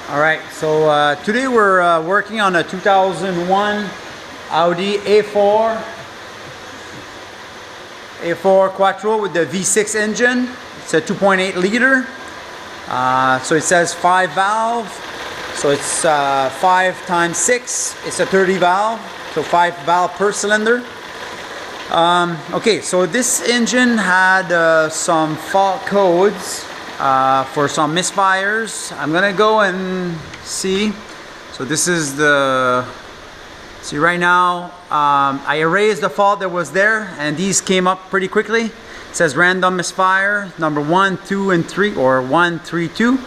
Alright, so today we're working on a 2001 Audi A4 Quattro with the V6 engine. It's a 2.8 liter. So it says 5 valve. So it's 5 times 6. It's a 30 valve. So 5 valve per cylinder. Okay, so this engine had some fault codes for some misfires. I'm gonna go and see. So this is the, see right now, I erased the fault that was there and these came up pretty quickly. It says random misfire number 1, 2, and 3, or 1, 3, 2.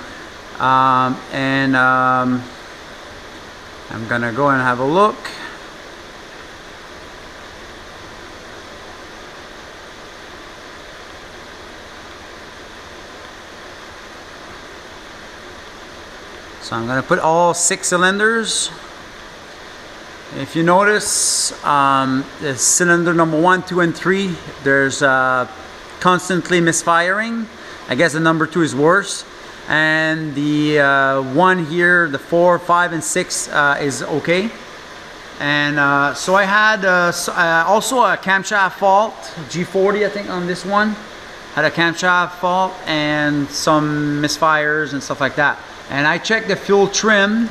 I'm gonna go and have a look. So I'm going to put all 6 cylinders. If you notice, the cylinder number 1, 2, and 3, there's constantly misfiring. I guess the number 2 is worse. And the 1 here, the 4, 5, and 6 is okay. And so I had also a camshaft fault, G40 I think on this one. Had a camshaft fault and some misfires and stuff like that. And I checked the fuel trim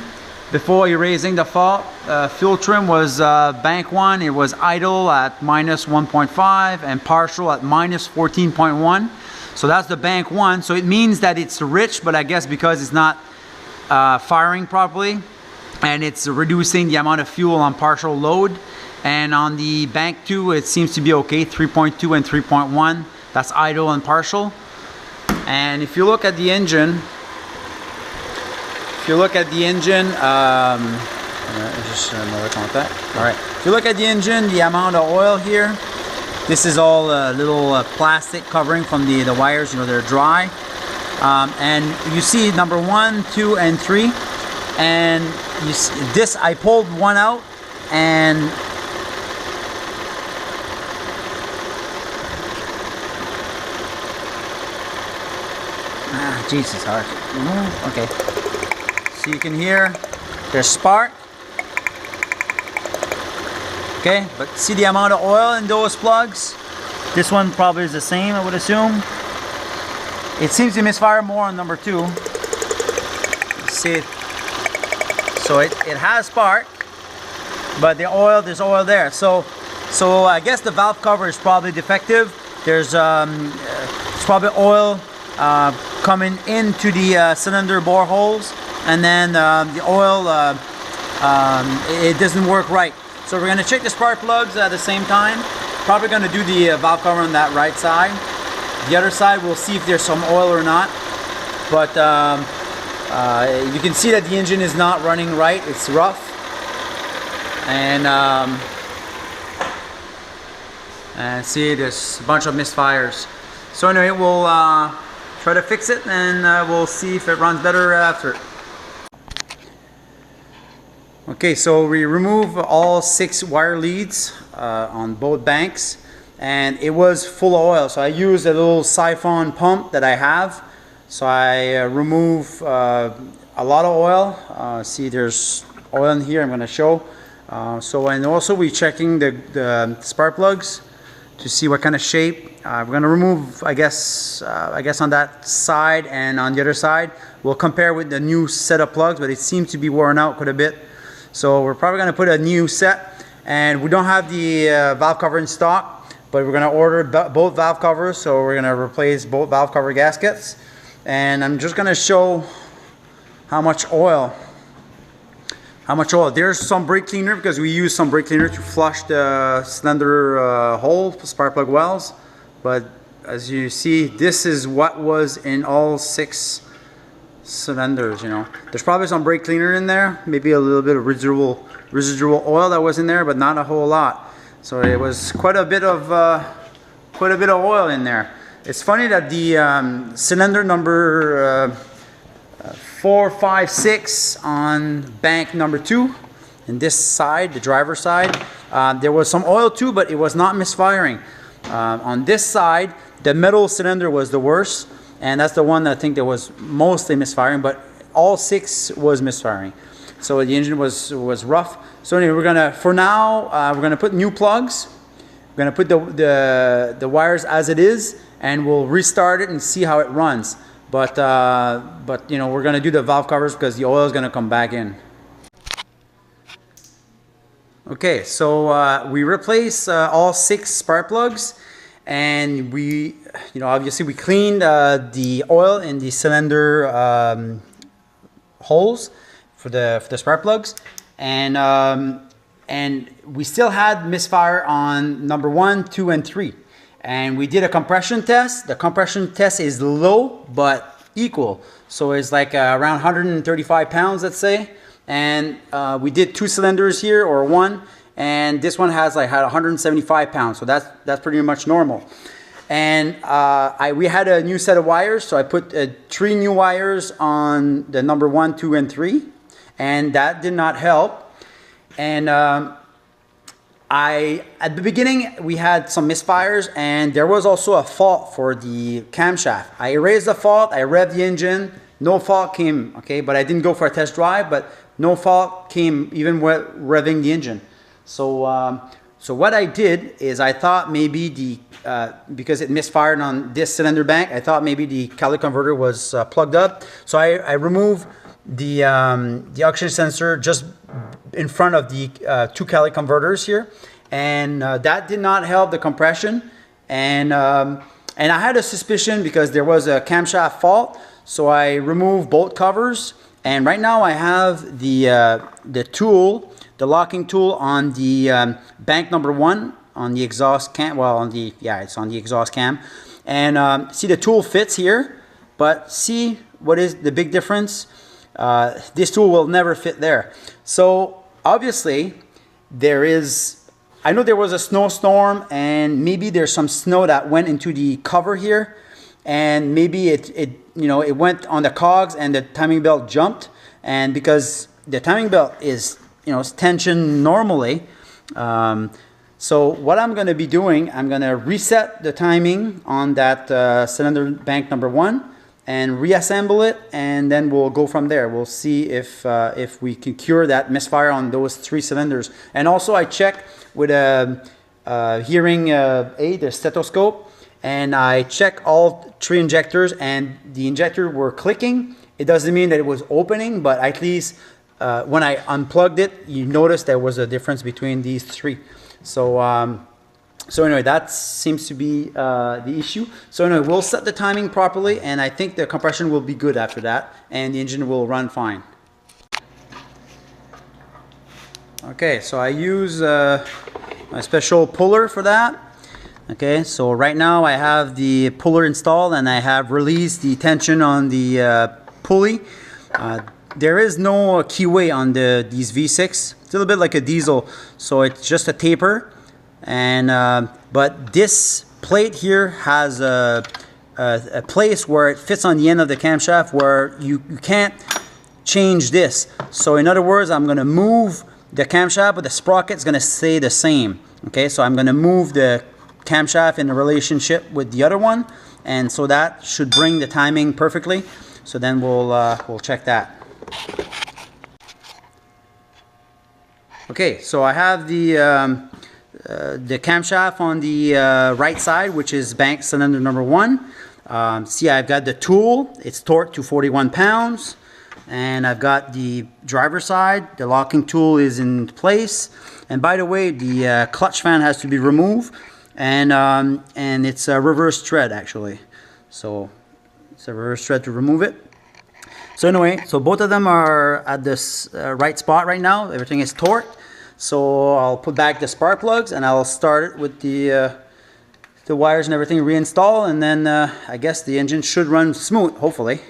before erasing the fault. Fuel trim was bank 1, it was idle at minus 1.5 and partial at minus 14.1. So that's the bank 1. So it means that it's rich, but I guess because it's not firing properly and it's reducing the amount of fuel on partial load. And on the bank 2, it seems to be okay, 3.2 and 3.1. That's idle and partial. And if you look at the engine, just another contact. All right. If you look at the engine, the amount of oil here, this is all little plastic covering from the wires. You know, they're dry. And you see number 1, 2, and 3. And you see this. I pulled one out, and Jesus, hard. Okay. So you can hear there's spark. Okay, but see the amount of oil in those plugs? This one probably is the same, I would assume. It seems to misfire more on number 2. You see it? So it has spark, but there's oil there. So I guess the valve cover is probably defective. There's it's probably oil coming into the cylinder bore holes, and then the oil it doesn't work right. So we're going to check the spark plugs at the same time. Probably going to do the valve cover on that right side. The other side, we'll see if there's some oil or not. But you can see that the engine is not running right. It's rough. And see, there's a bunch of misfires. So anyway, we'll try to fix it, and we'll see if it runs better after. Okay, so we remove all 6 wire leads on both banks, and it was full of oil. So I used a little siphon pump that I have. So I remove a lot of oil. See, there's oil in here. I'm going to show. And also we're checking the spark plugs to see what kind of shape. We're going to remove, I guess on that side and on the other side. We'll compare with the new set of plugs, but it seems to be worn out quite a bit. So we're probably going to put a new set, and we don't have the valve cover in stock, but we're going to order both valve covers. So we're going to replace both valve cover gaskets, and I'm just going to show how much oil. There's some brake cleaner, because we use some brake cleaner to flush the cylinder hole, spark plug wells. But as you see, this is what was in all 6 cylinders. You know, there's probably some brake cleaner in there, maybe a little bit of residual oil that was in there, but not a whole lot. So it was quite a bit of oil in there. It's funny that the cylinder number 4, 5, 6 on bank number 2, in this side, the driver's side, there was some oil too, but it was not misfiring. On this side, the middle cylinder was the worst, and that's the one that I think that was mostly misfiring, but all 6 was misfiring. So the engine was rough. So anyway, we're gonna, for now, we're gonna put new plugs. We're gonna put the wires as it is, and we'll restart it and see how it runs. But you know, we're gonna do the valve covers because the oil is gonna come back in. Okay, so we replace all 6 spark plugs, and we, you know, obviously we cleaned the oil in the cylinder holes for the spark plugs, and we still had misfire on number 1, 2, and 3. And we did a compression test. The compression test is low but equal, so it's like around 135 pounds, let's say. And we did 2 cylinders here, or 1, and this one had 175 pounds, so that's pretty much normal. And we had a new set of wires, so I put 3 new wires on the number 1, 2, and 3, and that did not help. And at the beginning we had some misfires, and there was also a fault for the camshaft. I erased the fault, I revved the engine, no fault came, okay, but I didn't go for a test drive, but no fault came even with revving the engine. So so what I did is I thought maybe because it misfired on this cylinder bank, I thought maybe the catalytic converter was plugged up. So I removed the oxygen sensor just in front of the 2 catalytic converters here, and that did not help the compression. And I had a suspicion because there was a camshaft fault, so I removed bolt covers. And right now I have the tool, the locking tool, on the bank number 1 on the exhaust cam. Well, on the, yeah, it's on the exhaust cam. And see, the tool fits here, but see what is the big difference? This tool will never fit there. So obviously there is, I know there was a snowstorm, and maybe there's some snow that went into the cover here, and maybe it you know, it went on the cogs and the timing belt jumped. And because the timing belt is, you know, it's tension normally, so what I'm going to be doing, I'm going to reset the timing on that cylinder bank number 1 and reassemble it, and then we'll go from there. We'll see if we can cure that misfire on those 3 cylinders. And also I checked with a hearing aid, a stethoscope, and I checked all 3 injectors, and the injector were clicking. It doesn't mean that it was opening, but at least when I unplugged it, you notice there was a difference between these 3. So so anyway, that seems to be the issue. So anyway, we'll set the timing properly, and I think the compression will be good after that, and the engine will run fine. Okay, so I use a special puller for that. Okay, so right now I have the puller installed, and I have released the tension on the pulley. There is no keyway on these V6. It's a little bit like a diesel, so it's just a taper. And but this plate here has a place where it fits on the end of the camshaft where you can't change this. So in other words, I'm going to move the camshaft, but the sprocket's going to stay the same. Okay, so I'm going to move the camshaft in a relationship with the other one, and so that should bring the timing perfectly. So then we'll check that. Okay, so I have the camshaft on the right side, which is bank cylinder number 1. See, I've got the tool. It's torqued to 41 pounds. And I've got the driver's side. The locking tool is in place. And by the way, the clutch fan has to be removed. And it's a reverse thread, actually. So it's a reverse thread to remove it. So anyway, so both of them are at this right spot right now. Everything is torqued. So I'll put back the spark plugs, and I'll start it with the wires and everything reinstall, and then I guess the engine should run smooth, hopefully.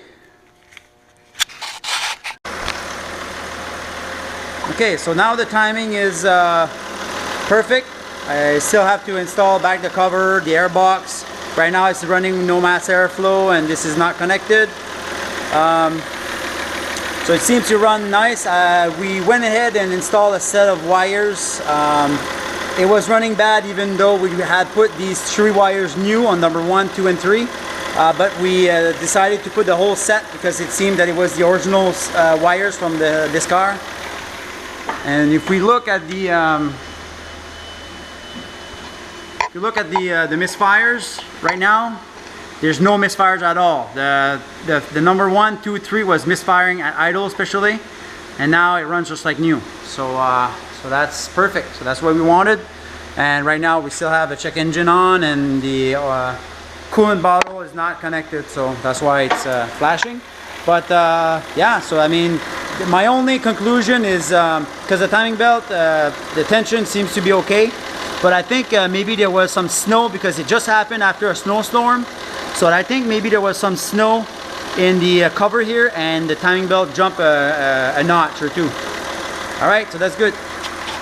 Okay, so now the timing is perfect. I still have to install back the cover, the air box. Right now it's running no mass airflow, and this is not connected. So it seems to run nice. We went ahead and installed a set of wires. It was running bad even though we had put these 3 wires new on number 1, 2, and 3. but we decided to put the whole set because it seemed that it was the original wires from this car. And if we look at the the misfires right now, there's no misfires at all. The number 1, 2, 3 was misfiring at idle especially, and now it runs just like new. So so that's perfect. So that's what we wanted. And right now we still have a check engine on, and the coolant bottle is not connected, so that's why it's flashing. But yeah, so I mean, my only conclusion is because the timing belt, the tension seems to be okay, but I think maybe there was some snow because it just happened after a snowstorm. So I think maybe there was some snow in the cover here, and the timing belt jumped a notch or two. All right, so that's good.